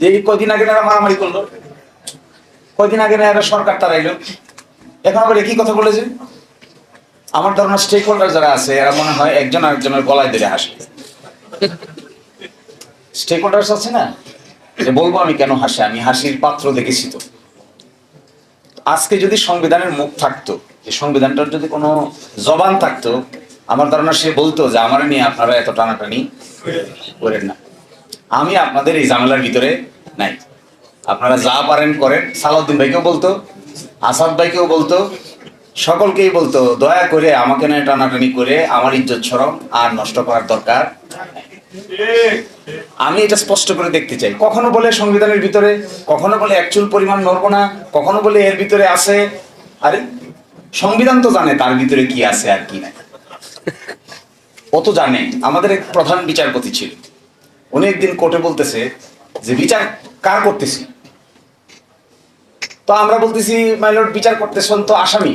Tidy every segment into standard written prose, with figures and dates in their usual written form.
যে কয়দিন আগে এরা মারামারি করলো, কয়দিন আগে এরা সরকার তারাইলো, এখন আবার একই কথা বলেছে। আমার ধারণা স্টেক হোল্ডার যারা আছে এরা মনে হয় একজন আরেকজনের গলায় ধরে হাসে। স্টেক হোল্ডার্স আছে না, যে বলবো আমি কেন হাসি, আমি হাসির পাত্র দেখেছি। তো আজকে যদি সংবিধানের মুখ থাকতো, যে সংবিধানটার যদি কোনো জবান থাকতো, আমার ধারণা সে বলতো যে আমার নিয়ে আপনারা এত টানাটানি করেন না, আমি আপনাদের এই ঝামেলার ভিতরে নাই, আপনারা যা পারেন করেন। সালাউদ্দিন ভাইকেও বলতো, আসাদ ভাইকেও বলতো, সকলকেই বলতো দয়া করে আমাকে নয় টানাটানি করে আমার ইজ্জত শরম আর নষ্ট করার দরকার। আমি এটা স্পষ্ট করে দেখতে চাই। কখনো বলে সংবিধানের ভিতরে, কখনো বলে এক চুল পরিমাণ নড়বো না, কখনো বলে এর ভিতরে আছে। আরে সংবিধান তো জানে তার ভিতরে কি আছে আর কি নাই, ও তো জানে। আমাদের এক প্রধান বিচারপতি ছিল, উনি একদিন কোর্টে বলতেছে যে বিচার কার করতেছি, তো আমরা বলতেছি মাইলর্ড বিচার করতেছেন তো আসামি।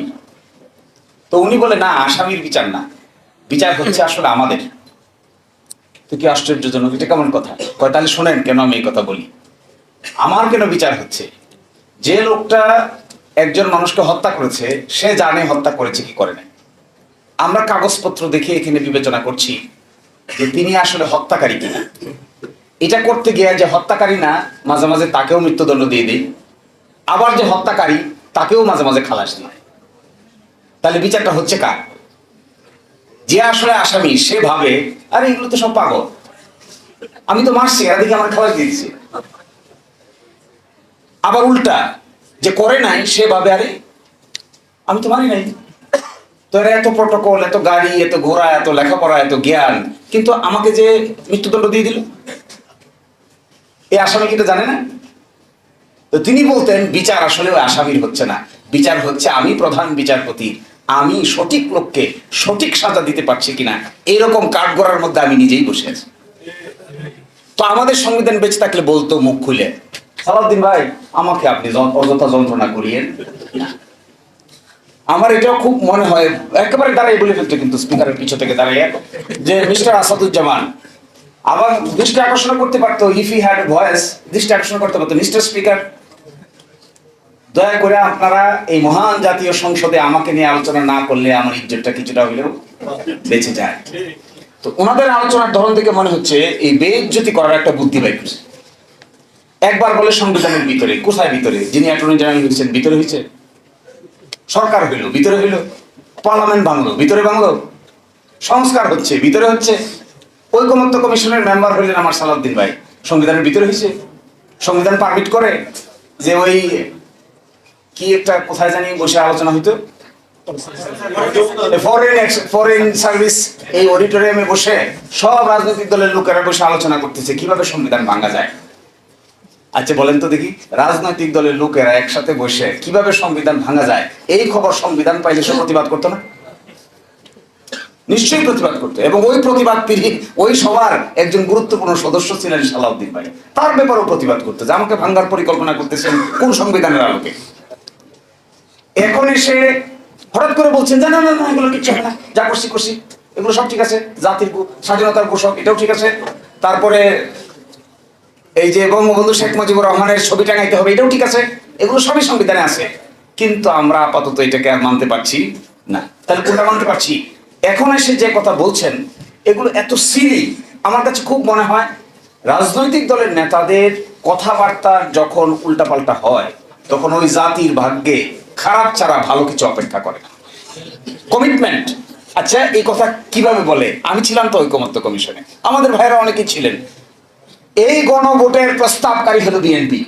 তো উনি বলে না, আসামির বিচার না, বিচার হচ্ছে আসলে আমাদের। তো কি আশ্চর্যজনক, এটা কেমন কথা কয়? তাহলে শোনেন কেন আমি এই কথা বলি। আমার কেন বিচার হচ্ছে? যে লোকটা একজন মানুষকে হত্যা করেছে সে জানে হত্যা করেছে কি করে না। আমরা কাগজপত্র দেখে এখানে বিবেচনা করছি যে তিনি আসলে হত্যাকারী কিনা। এটা করতে গিয়ে যে হত্যাকারী না, মাঝে মাঝে তাকেও মৃত্যুদণ্ড দিয়ে দিই, আবার যে হত্যাকারী তাকেও মাঝে মাঝে খালাস দিই। তাহলে বিচারটা হচ্ছে কার? যে আসলে আসামি সে ভাবে আরে এগুলো তো সব পাগল, আমি তো মারছি, এরা দেখে আমার খালাস দিয়ে দিচ্ছে। আবার উল্টা যে করে নাই সে ভাবে আরে আমি তো মারি নাই, তো এরা এত প্রটোকল, এত গাড়ি, এত ঘোড়া, এত লেখাপড়া, এত জ্ঞান, কিন্তু আমাকে যে মৃত্যুদণ্ড দিয়ে দিল, এই আসামি কি এটা জানে না? তো তিনি বলতেন বিচার আসলে ওই আসামির হচ্ছে না, বিচার হচ্ছে আমি প্রধান বিচারপতি, আমি সঠিক লোককে সঠিক সাজা দিতে পারছি কিনা, এইরকম কাঠগড়ার মধ্যে আমি নিজেই বসে আছি। তো আমাদের সংবিধান বেঁচে থাকলে বলতো মুখ খুলে, সালাউদ্দিন ভাই আমাকে আপনি অযথা যন্ত্রণা করিয়েন না। আমার এটাও খুব মনে হয়, একেবারে দাঁড়াই বলে ফেলতো কিন্তু স্পিকারের পিছু থেকে দাঁড়াইয়া, যে মিস্টার আসাদুজ্জামান আবার দৃষ্টি আকর্ষণ করতে পারতো, ইফ হি হ্যাড ভয়েস, দৃষ্টি আকর্ষণ করতে পারতো, মিস্টার স্পিকার দয়া করে আপনারা এই মহান জাতীয় সংসদে আমাকে নিয়ে আলোচনা না করলে আমার ইজ্জতটা কিছুটা হলেও বেঁচে যায়। তো ওনাদের আলোচনার ধরন থেকে মনে হচ্ছে এই বেইজ্জতি করার একটা বুদ্ধি বাই করছে। একবার বলে সংবিধানের ভিতরে, কোথায় ভিতরে? যিনি অ্যাটর্নি জেনারেল হয়েছেন ভিতরে হয়েছে, সরকার হইল ভিতরে হইল, পার্লামেন্ট ভাঙলো ভিতরে ভাঙলো, সংস্কার হচ্ছে ভিতরে হচ্ছে, ঐকমত্য কমিশনের মেম্বার হইলেন আমার সালাউদ্দিন ভাই, সংবিধানের ভিতরে হয়েছে। সংবিধান পারমিট করে যে ওই কি একটা কোথায় জানি বসে আলোচনা হইতো, ফরেন সার্ভিস এই অডিটোরিয়ামে বসে সব রাজনৈতিক দলের লোকেরা বসে আলোচনা করতেছে কিভাবে সংবিধান ভাঙা যায়। আচ্ছা বলেন তো দেখি, রাজনৈতিক দলের লোকেরা একসাথে বসে কিভাবে সংবিধান ভাঙা যায় এই খবর সংবিধান পাইলে সে প্রতিবাদ করতো না? নিশ্চয়ই প্রতিবাদ করতো। এবং ওই প্রতিবাদ পিড়ি ওই সবার একজন গুরুত্বপূর্ণ সদস্য ছিলেন সালাউদ্দিন ভাই, তার ব্যাপারেও প্রতিবাদ করতো যে আমাকে ভাঙ্গার পরিকল্পনা করতেছেন কোন সংবিধানের আলোকে। এখন এসে হঠাৎ করে বলছেন যে না না না এগুলো কিচ্ছু হবে না, যা করছি করছি, এগুলো সব ঠিক আছে, জাতির স্বাধীনতার ঘোষক এটাও ঠিক আছে, তারপরে এই যে বঙ্গবন্ধু শেখ মুজিবুর রহমানের ছবি টাঙাইতে হবে এটাও ঠিক আছে, এগুলো সবই সংবিধানে আছে, কিন্তু আমরা আপাতত এটাকে আর মানতে পারছি না। তাহলে কোনটা মানতে পারছি? এখন এসে যে কথা বলছেন এগুলো এত সিলি, আমার কাছে খুব মনে হয় রাজনৈতিক দলের নেতাদের কথাবার্তা যখন উল্টাপাল্টা হয় তখন ওই জাতির ভাগ্যে খারাপ ছাড়া ভালো কিছু অপেক্ষা করে না। কমিটমেন্ট। আচ্ছা এই কথা কিভাবে বলে? আমি ছিলাম তো ঐকমত্য কমিশনে, আমাদের ভাইরা অনেকেই ছিলেন। এই গণভোটের প্রস্তাবকারী হলো বিএনপি।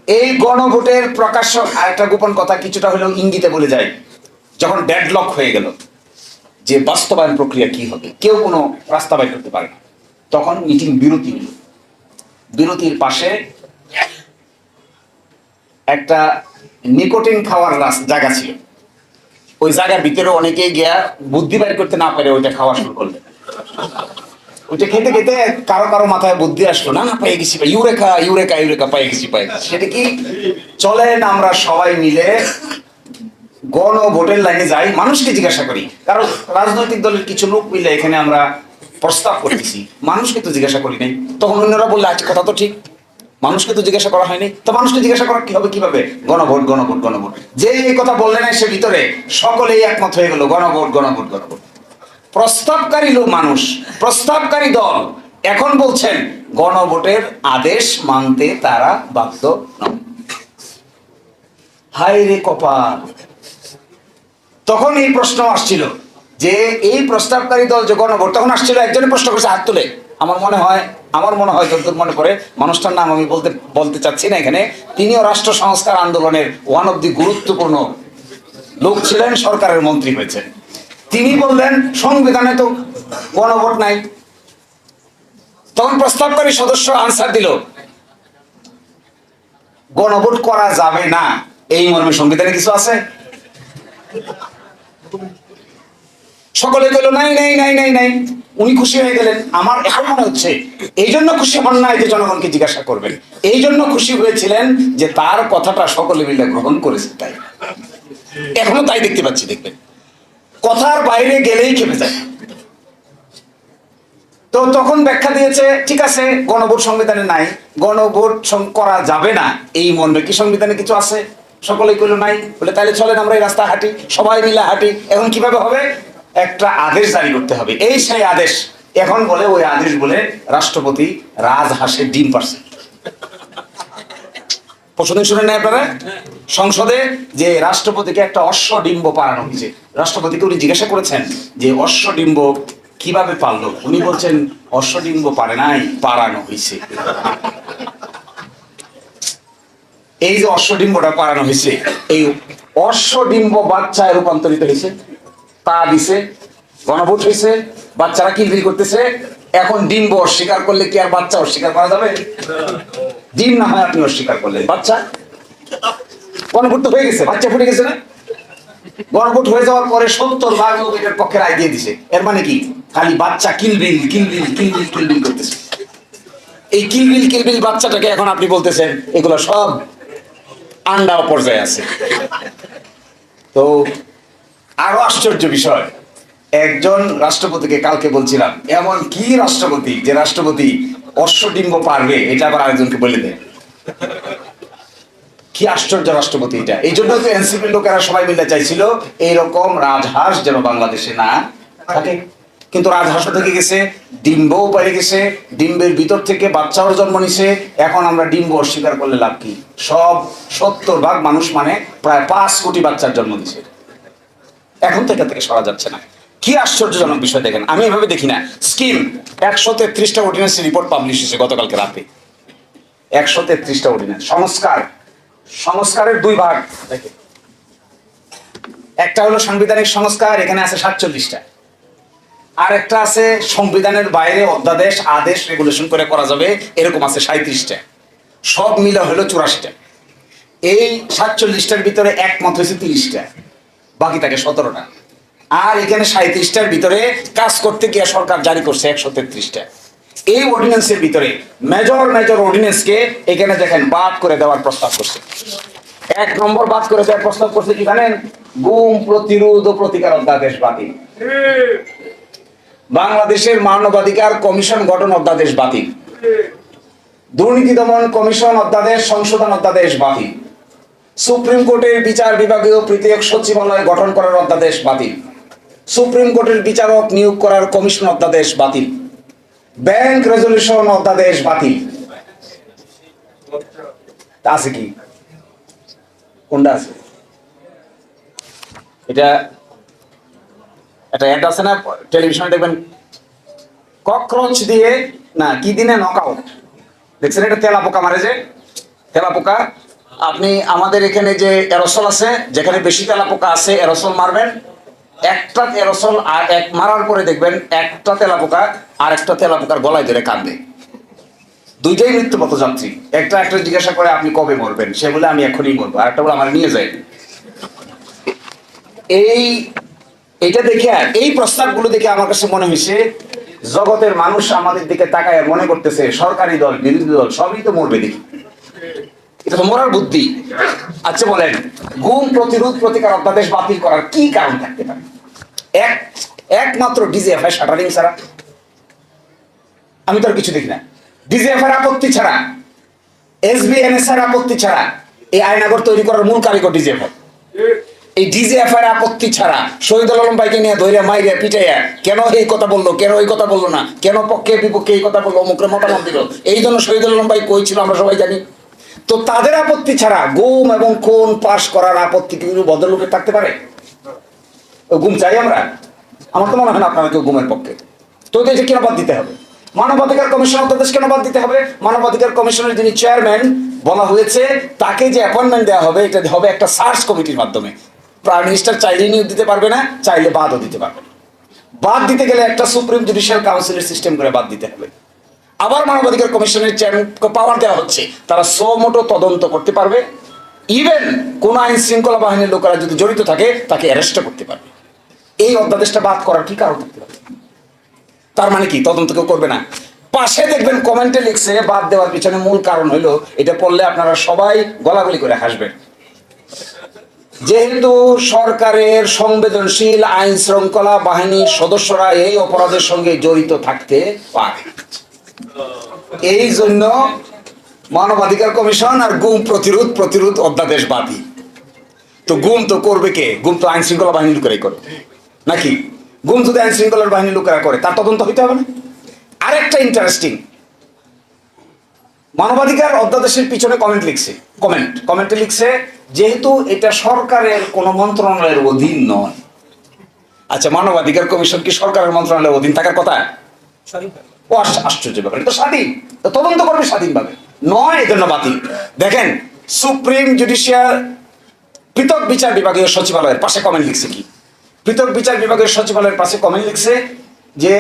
এই গণভোটের প্রকাশ্য আরেকটা গোপন কথা কিছুটা হলেও ইঙ্গিতে বলে যায়, যখন ডেডলক হয়ে গেল যে বাস্তবায়ন প্রক্রিয়া কি হবে, কেউ কোনো বাস্তবায়ন করতে পারে না, তখন মিটিং বিরতি নিল। বিরতির পাশে একটা নিকোটিন খাওয়ার জায়গা ছিল, ওই জায়গার ভিতরে অনেকেই গিয়া বুদ্ধি বাইর করতে না পারে ওইটা খাওয়া শুরু করলেন। ওইটা খেতে খেতে কারো কারো মাথায় বুদ্ধি আসলো, না না পেয়ে গেছি, ইউরেকা ইউরেকা ইউরেকা পেয়ে গেছি পেয়ে গেছি। সেটা কি? চলেন আমরা সবাই মিলে গণভোটের লাইনে যাই, মানুষকে জিজ্ঞাসা করি, কারণ রাজনৈতিক দলের কিছু লোক মিলে এখানে আমরা প্রস্তাব করতেছি, মানুষকে তো জিজ্ঞাসা করি নাই। তখন অন্যরা বললে আচ্ছা কথা তো ঠিক, মানুষকে তো জিজ্ঞাসা করা হয়নি, তো মানুষকে জিজ্ঞাসা করা কি হবে, কিভাবে? গণভোট গণভোট গণভোট। যে এই কথা বললে না সে ভিতরে সকলেই একমত হয়ে গেল, গণভোট গণভোট গণভোট। প্রস্তাবকারী লোক মানুষ, প্রস্তাবকারী দল এখন বলছেন গণভোটের আদেশ মানতে তারা বাধ্য নন। হায় রে কপাল! তখন এই প্রশ্ন আসছিল যে এই প্রস্তাবকারী দল যে গণভোট, তখন আসছিল একজনের প্রশ্ন করেছে হাত তুলে, আমার মনে হয় যতদূর মনে পড়ে, মানুষটার নাম আমি বলতে চাচ্ছি না এখানে, তিনিও রাষ্ট্র সংস্কার আন্দোলনের ওয়ান অফ দি গুরুত্বপূর্ণ লোক ছিলেন, সরকারের মন্ত্রী হয়েছেন। তিনি বললেন সংবিধানে তো গণভোট নাই। তখন প্রস্তাবকারী সদস্য আনসার দিল গণভোট করা যাবে না, এই মর্মে সংবিধানে কিছু আছে? সকলে কইল নাই নাই নাই নাই নাই। উনি খুশি হয়ে গেলেন। আমার এখন মনে হচ্ছে এই জন্য খুশি হন নাই যে জনগণকে জিজ্ঞাসা করবেন, এই জন্য খুশি হয়েছিলেন যে তার কথাটা সকলে মিলে গ্রহণ করেছে, তাই এখনো তাই দেখতে পাচ্ছি। দেখবেন কথার বাইরে গেলেই খেপে যায়। তো তখন ব্যাখ্যা দিয়েছে ঠিক আছে গণভোট সংবিধানে নাই, গণভোট করা যাবে না এই মর্মে কি সংবিধানে কিছু আছে? সকলেই কইল নাই। বলে তাহলে চলেন আমরা এই রাস্তা হাঁটি, সবাই মিলে হাঁটি। এখন কিভাবে হবে? একটা আদেশ জারি করতে হবে। এই সেই আদেশ। এখন বলে ওই আদেশ বলে রাষ্ট্রপতি রাজহাঁসের ডিম পারছে। প্রশ্ন শুনে নেয় আপনারা সংসদে যে রাষ্ট্রপতিকে একটা অশ্বডিম্ব পাড়ানো হয়েছে। রাষ্ট্রপতিকে উনি জিজ্ঞাসা করেছেন যে অশ্বডিম্ব কিভাবে পারলো? উনি বলছেন অশ্বডিম্ব পারে নাই, পাড়ানো হয়েছে। এই যে অশ্বডিম্বটা পাড়ানো হয়েছে, এই অশ্বডিম্ব বাচ্চায় রূপান্তরিত হয়েছে, তা দিছে, গণভোট হয়েছে, বাচ্চারা কিলবিল করতেছে। এখন ডিম্ব অস্বীকার করলে কি আর বাচ্চা অস্বীকার করা যাবে? ডিম না হয় আপনি অস্বীকার করলেন, বাচ্চা গণভোট তো হয়ে গেছে, বাচ্চা ফুটে গেছে না? গণভোট হয়ে যাওয়ার পরে 70 ভাগ লোক এটার পক্ষে রায় দিয়ে দিছে। এর মানে কি? খালি বাচ্চা কিলবিল কিলবিল কিলবিল কিলবিল করতেছে। এই কিলবিল কিলবিল বাচ্চাটাকে এখন আপনি বলতেছেন এগুলো সব আন্ডা পর্যায়ে আছে। তো আরো আশ্চর্য বিষয়, একজন রাষ্ট্রপতিকে কালকে বলছিলাম এমন কি রাষ্ট্রপতি যে রাষ্ট্রপতি অশ্বডিম্ব পারবে, এটা আবার আরেকজনকে বলে দেয়। কি আশ্চর্য রাষ্ট্রপতি এটা! এই জন্য তো এনসিপির লোকেরা সবাই মিলে চাইছিল এইরকম রাজহাঁস যেন বাংলাদেশে না থাকে। কিন্তু রাজহাঁসও থেকে গেছে, ডিম্বও পেয়ে গেছে, ডিম্বের ভিতর থেকে বাচ্চাও জন্ম নিছে। এখন আমরা ডিম্ব অস্বীকার করলে লাভ কি? সব 70 ভাগ মানুষ মানে প্রায় 5 কোটি বাচ্চার জন্ম দিছে। এখন থেকে সরা যাচ্ছে না। কি আশ্চর্যজনক বিষয় দেখেন, আমি এভাবে দেখি না। স্কিম 133টা অর্ডিন্যান্স রিপোর্ট পাবলিশ হয়েছে গতকালকে রাতে। 133টা অর্ডিন্যান্স। সংস্কারের 2 ভাগ দেখে, একটা হলো সাংবিধানিক সংস্কার, এখানে আছে 47টা, আর একটা আছে সংবিধানের বাইরে অধ্যাদেশ আদেশ রেগুলেশন করে করা যাবে, এরকম আছে 37টা। সব মিলে হলো 84টা। এই 47টার ভিতরে একমত হয়েছে 30টা, বাকি থাকে 17টা। আর এখানে 37টার ভিতরে কাজ করতে গিয়ে সরকার জারি করছে 133টা। এই অর্ডিন্যান্সের ভিতরে মেজর অর্ডিন্যান্সকে এখানে দেখেন বাদ করে দেওয়ার প্রস্তাব করছে। 1 নম্বর বাদ করে দেওয়ার প্রস্তাব করছে কি জানেন? গুম প্রতিরোধ ও প্রতিকার অধ্যাদেশ বাতিল, বাংলাদেশের মানবাধিকার কমিশন গঠন অধ্যাদেশ বাতিল, দুর্নীতি দমন কমিশন অধ্যাদেশ সংশোধন অধ্যাদেশ বাতিল, সুপ্রিম কোর্টের বিচার বিভাগীয় পৃথক সচিবালয় গঠন করার অধ্যাদেশ বাতিল, সুপ্রিম কোর্টের বিচারক নিয়োগ করার কমিশন অধ্যাদেশ বাতিল, ব্যাংক রেজলিউশন অধ্যাদেশ বাতিল। আছে কি? কোনটা আছে? এটা একটা অ্যাড আছে না টেলিভিশনে, দেখবেন ককরোচ দিয়ে না কি দিনে নকআউট দেখছেন? এটা তেলাপোকা মারে, যে তেলাপোকা। আপনি আমাদের এখানে যে এরোসল আছে, যেখানে বেশি তেলাপোকা আছে এরোসল মারবেন, একটা এরোসল আর এক মারার পরে দেখবেন একটা তেলাপোকা আর একটা তেলাপোকার গলায় ধরে কাঁদবে। দুইটাই মৃত্যুপথ যাত্রী। একটা জিজ্ঞাসা করে আপনি কবে মরবেন, সে বলে আমি এখনই মরবো, আর একটা বলে আমার নিয়ে যায়। এইটা দেখে আর এই প্রস্তাবগুলো দেখে আমার কাছে মনে হয়েছে জগতের মানুষ আমাদের দিকে তাকায় মনে করতেছে সরকারি দল বিরোধী দল সবই তো মরবে দেখি, এটা তো মরার বুদ্ধি। আচ্ছা বলেন, গুম প্রতিরোধ প্রতিকার অধ্যাদেশ বাতিল করার কি কারণ থাকতে পারে? একমাত্র ডিজিএফআই শাটারিং ছাড়া। আমি তো আর কিছু দেখি না। ডিজিএফ এর আপত্তি ছাড়া, এসবিএনএস এর আপত্তি ছাড়া এই আয়নাগর তৈরি করার মূল কারিগর ডিজিএফ। এই ডিজিএফ এর আপত্তি ছাড়া শহীদুল আলম ভাইকে নিয়ে ধৈর্য মাইরে পিটাইয়া কেন এই কথা বললো, কেন এই কথা বললো না, কেন পক্ষে বিপক্ষে এই কথা বললো, অমুকের মতামত দিল, এই জন্য শহীদুল আলম ভাই কই ছিল আমরা সবাই জানি। তো তাদের আপত্তি ছাড়া গুম এবং খুন পাশ করার আপত্তি কিন্তু ভদ্রলোকের থাকতে পারে? গুম চাই আমরা? আমার তো মনে হয় না আপনারা কেউ গুমের পক্ষে। তো এটা কেন বাদ দিতে হবে? মানবাধিকার কমিশন অধ্যাদেশ কেন বাদ দিতে হবে? মানবাধিকার কমিশনের যিনি চেয়ারম্যান বলা হয়েছে তাকে যে অ্যাপয়েন্টমেন্ট দেওয়া হবে, এটা হবে একটা সার্চ কমিটির মাধ্যমে। প্রাইম মিনিস্টার চাইলে নিয়োগ দিতে পারবে না, চাইলে বাদও দিতে পারবে না। বাদ দিতে গেলে একটা সুপ্রিম জুডিশিয়াল কাউন্সিলের সিস্টেম করে বাদ দিতে হবে। আবার মানবাধিকার কমিশনের চেয়ারম্যানকে পাওয়ার দেওয়া হচ্ছে, তারা মোটো তদন্ত করতে পারবে, ইভেন কোন আইন শৃঙ্খলা বাহিনীর লোকেরা যদি জড়িত থাকে তাকে অ্যারেস্টও করতে পারবে। এই অধ্যাদেশটা বাদ করার কি কারণ থাকতে পারে? তার মানে কি তদন্ত কেউ করবে না? পাশে দেখবেন কমেন্টে লিখছে বাদ দেওয়ার পিছনে মূল কারণ হলো, এটা পড়লে আপনারা সবাই গলাগলি করে হাসবেন, যেহেতু সরকারের সংবেদনশীল আইন শৃঙ্খলা বাহিনীর সদস্যরা এই অপরাধের সঙ্গে জড়িত থাকতে পারে, এই জন্য মানবাধিকার কমিশন আর গুম প্রতিরোধ অধ্যাদেশ বাদী। তো গুম তো করবে কে? গুম তো আইন শৃঙ্খলা বাহিনীর লোকেরাই করে নাকি? গুম যদি আইন শৃঙ্খলার বাহিনীর লোকেরা করে তার তদন্ত হইতে হবে না? আরেকটা ইন্টারেস্টিং, মানবাধিকার অধ্যাদেশের পিছনে কমেন্টে লিখছে যেহেতু এটা সরকারের কোন মন্ত্রণালয়ের অধীন নয়। আচ্ছা, মানবাধিকার কমিশন কি সরকারের মন্ত্রণালয়ের অধীন থাকার কথা? ও আশ্চর্য ব্যাপার, এটা স্বাধীন, তদন্ত করবে স্বাধীনভাবে, নয় এজন্য বাতিল। দেখেন সুপ্রিম জুডিশিয়াল পৃথক বিচার বিভাগীয় সচিবালয়ের পাশে কমেন্ট লিখছে কি? পৃথক বিচার বিভাগীয় সচিবালয়ের পাশে কমেন্ট লিখছে যে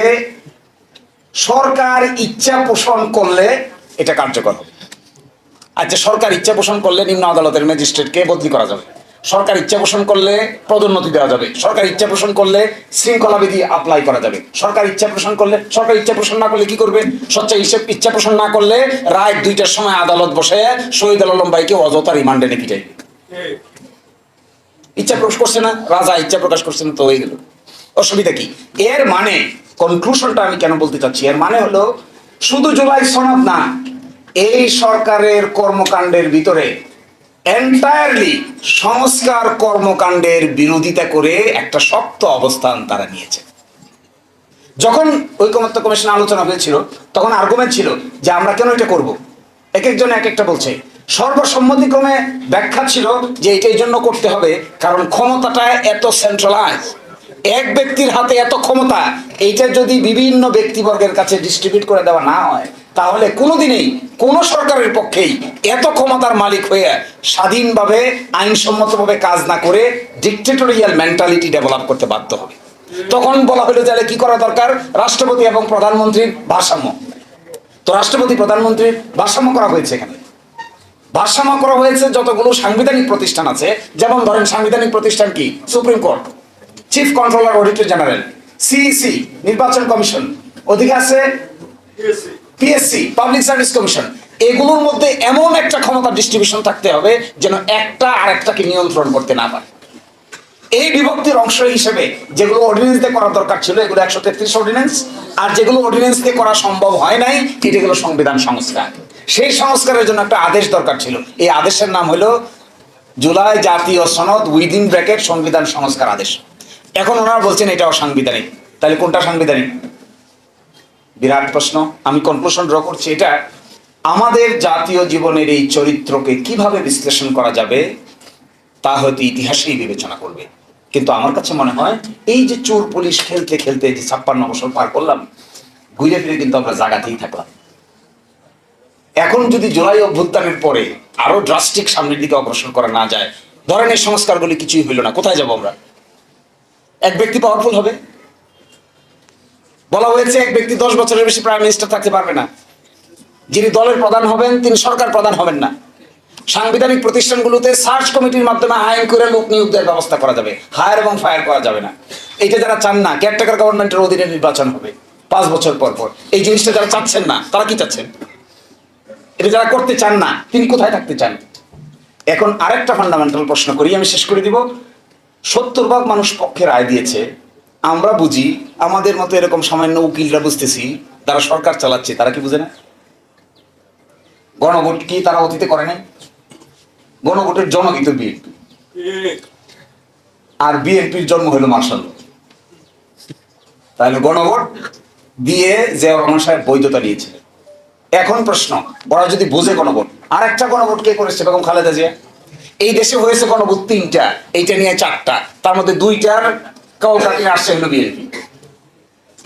সরকার ইচ্ছা পোষণ করলে এটা কার্যকর হবে। আচ্ছা, সরকার ইচ্ছা পোষণ করলে নিম্ন আদালতের ম্যাজিস্ট্রেটকে বদলি করা যাবে, সরকার ইচ্ছা পোষণ করলে পদোন্নতি দেওয়া যাবে, সরকার ইচ্ছা পোষণ করলে শৃঙ্খলা বিধি অ্যাপ্লাই করা যাবে, সরকার ইচ্ছা পোষণ করলে, সরকার ইচ্ছা পোষণ না করলে কি করবে? ইচ্ছা পোষণ না করলে রাত 2টার সময় আদালত বসে শহীদুল আলম ভাইকে অযথা রিমান্ডে নিয়ে পিটাইবে। ইচ্ছা প্রকাশ করছে না, রাজা ইচ্ছা প্রকাশ করছে না, তো হয়ে গেল, অসুবিধা কি? এর মানে কনক্লুশনটা আমি কেন বলতে চাচ্ছি, এর মানে হলো শুধু জুলাই সনদ না, এই সরকারের কর্মকাণ্ডের ভিতরে এন্টায়ারলি সংস্কার কর্মকাণ্ডের বিরোধিতা করে একটা শক্ত অবস্থান তারা নিয়েছে। যখন ঐকমত্য কমিশন আলোচনা হয়েছিল তখন আর্গুমেন্ট ছিল যে আমরা কেন এটা করব, এক একজন এক একটা বলছে। সর্বসম্মতিক্রমে ব্যাখ্যা ছিল যে এটা এই জন্য করতে হবে কারণ ক্ষমতাটা এত সেন্ট্রালাইজ, এক ব্যক্তির হাতে এত ক্ষমতা, এইটা যদি বিভিন্ন ব্যক্তিবর্গের কাছে ডিস্ট্রিবিউট করে দেওয়া না হয় তাহলে কোনোদিনই কোনো সরকারের পক্ষেই এত ক্ষমতার মালিক হয়ে স্বাধীনভাবে আইনসম্মতভাবে কাজ না করে ডিক্টেটরিয়াল মেন্টালিটি ডেভেলপ করতে বাধ্য হবে। তখন বলা হলো তাহলে কি করা দরকার? রাষ্ট্রপতি এবং প্রধানমন্ত্রীর ভারসাম্য। তো রাষ্ট্রপতি প্রধানমন্ত্রীর ভারসাম্য করা হয়েছে, এখানে ভারসাম্য করা হয়েছে যতগুলো সাংবিধানিক প্রতিষ্ঠান আছে, যেমন ধরেন সাংবিধানিক প্রতিষ্ঠান কি? Supreme court, chief controller auditor general, CEC নির্বাচন কমিশন, ওদিকে আছে পিএসসি পাবলিক সার্ভিস কমিশন। এগুলোর মধ্যে এমন একটা ক্ষমতা ডিস্ট্রিবিউশন থাকতে হবে যেন একটা আরেকটাকে নিয়ন্ত্রণ করতে না পারে। এই বিভক্তির অংশ হিসেবে যেগুলো অর্ডিন্যান্স দিয়ে করা দরকার ছিল এগুলো 133 অর্ডিন্যান্স, আর যেগুলো অর্ডিন্যান্স দিয়ে করা সম্ভব হয় নাই এগুলো সংবিধান সংস্কার। সেই সংস্কারের জন্য একটা আদেশ দরকার ছিল, এই আদেশের নাম হলো জুলাই জাতীয় সনদ উইদিন ব্র্যাকেট সংবিধান সংস্কার আদেশ। এখন ওনারা বলছেন এটা অসাংবিধানিক, তাহলে কোনটা সাংবিধানিক? বিরাট প্রশ্ন। আমি কনক্লুশন ড্র করছি এটা, আমাদের জাতীয় জীবনের এই চরিত্রকে কিভাবে বিশ্লেষণ করা যাবে তা হয়তো ইতিহাসেই বিবেচনা করবে, কিন্তু আমার কাছে মনে হয় এই যে চোর পুলিশ খেলতে খেলতে যে 56 বছর পার করলাম, ঘুরে ফিরে কিন্তু আমরা জায়গাতেই থাকলাম। এখন যদি জুলাই অভ্যুত্থানের পরে আরো ড্রাস্টিক সামনের দিকে অগ্রসর করা না যায়, ধরেন এই সংস্কারগুলি কিছুই হইল না, কোথায় যাব আমরা? এক ব্যক্তি পাওয়ারফুল হবে, বলা হয়েছে এক ব্যক্তি 10 বছরের বেশি প্রাইম মিনিস্টার থাকতে পারবে না, যিনি দলের প্রধান হবেন তিনি সরকার প্রধান হবেন না। সাংবিধানিক প্রতিষ্ঠানগুলোতে সার্চ কমিটির মাধ্যমে আইন করে লোক নিয়োগ দেওয়ার ব্যবস্থা করা যাবে, হায়ার এবং ফায়ার করা যাবে না। এইটা যারা চান না, কেয়ারটেকার গভর্নমেন্টের অধীনে নির্বাচন হবে 5 বছর পর পর, এই জিনিসটা যারা চাচ্ছেন না তারা কি চাচ্ছেন? এটা যারা করতে চান না তিনি কোথায় থাকতে চান? এখন আরেকটা ফান্ডামেন্টাল প্রশ্ন করি, আমি শেষ করে দিব। 70 ভাগ মানুষ পক্ষে রায় দিয়েছে, আমরা বুঝি আমাদের মতো এরকম সামান্য উকিলরা বুঝতেছি, তারা সরকার চালাচ্ছে, তারা কি বুঝে না? গণভোট কি তারা অতীতে করে নাই? গণভোটের জনক তো বিএনপি, আর বিএনপির জন্ম হলো মার্শাল। তাহলে গণভোট দিয়ে জিয়াউর রহমান সাহেব বৈধতা নিয়েছে। এখন প্রশ্ন, ওরা যদি বুঝে গণভোট, আর একটা গণভোট কে করেছে? বেগম খালেদা জিয়া। এই দেশে হয়েছে গণভোট 3টা, এইটা নিয়ে 4টা, তার মধ্যে 2টার কাউকাটি আসছে হলো বিএনপি,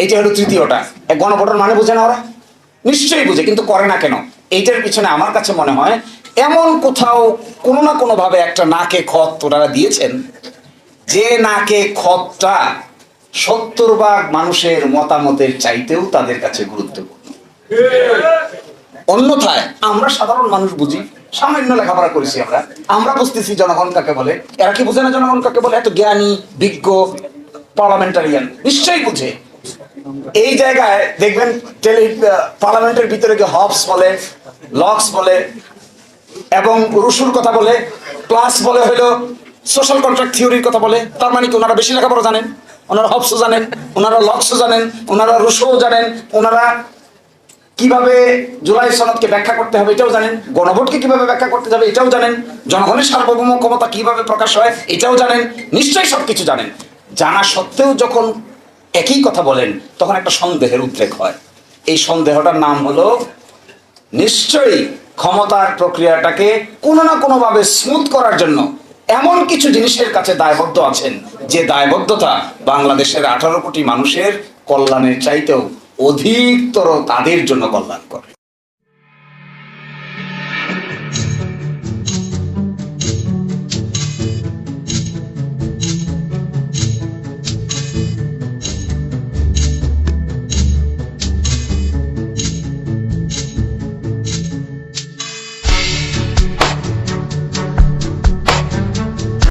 এইটা হলো 3য়টা। গণভোটের মানে বুঝে না ওরা? নিশ্চয়ই বুঝে, কিন্তু করে না কেন? এইটার পিছনে আমার কাছে মনে হয় এমন কোথাও কোনো না কোনো ভাবে একটা নাকে খত ওনারা দিয়েছেন, যে নাকে খতটা 70 ভাগ মানুষের মতামতের চাইতেও তাদের কাছে গুরুত্বপূর্ণ। অন্যথায় আমরা সাধারণ মানুষ বুঝি, সামান্য লেখাপড়া করেছি আমরা, আমরা বুঝতেছি জনগণ কাকে বলে। এরা কি বুঝে না জনগণ কাকে বলে? এত জ্ঞানী বিজ্ঞ পার্লামেন্টারিয়ান নিশ্চয়ই বুঝে। এই জায়গায় দেখবেন পার্লামেন্টের ভিতরে কি হবস বলে, লক্স বলে এবং রুশুর কথা বলে, প্লাস বলে হলো সোশ্যাল কন্ট্রাক্ট থিওরির কথা বলে। তার মানে কি ওনারা বেশি লেখাপড়া জানেন? ওনারা হবসও জানেন, ওনারা লক্সও জানেন, ওনারা রুশোও জানেন, ওনারা কিভাবে জুলাই সনদকে ব্যাখ্যা করতে হবে এটাও জানেন, গণভোটকে কিভাবে ব্যাখ্যা করতে যাবে এটাও জানেন, জনগণের সার্বভৌম ক্ষমতা কিভাবে প্রকাশ হয় এটাও জানেন, নিশ্চয়ই সবকিছু জানেন। জানা সত্ত্বেও যখন একই কথা বলেন, তখন একটা সন্দেহের উদ্রেক হয়। এই সন্দেহটার নাম হলো নিশ্চয়ই ক্ষমতার প্রক্রিয়াটাকে কোনো না কোনোভাবে স্মুথ করার জন্য এমন কিছু জিনিসের কাছে দায়বদ্ধ আছেন, যে দায়বদ্ধতা বাংলাদেশের 18 কোটি মানুষের কল্যাণের চাইতেও অধিকতর তাদের জন্য কল্যাণকর।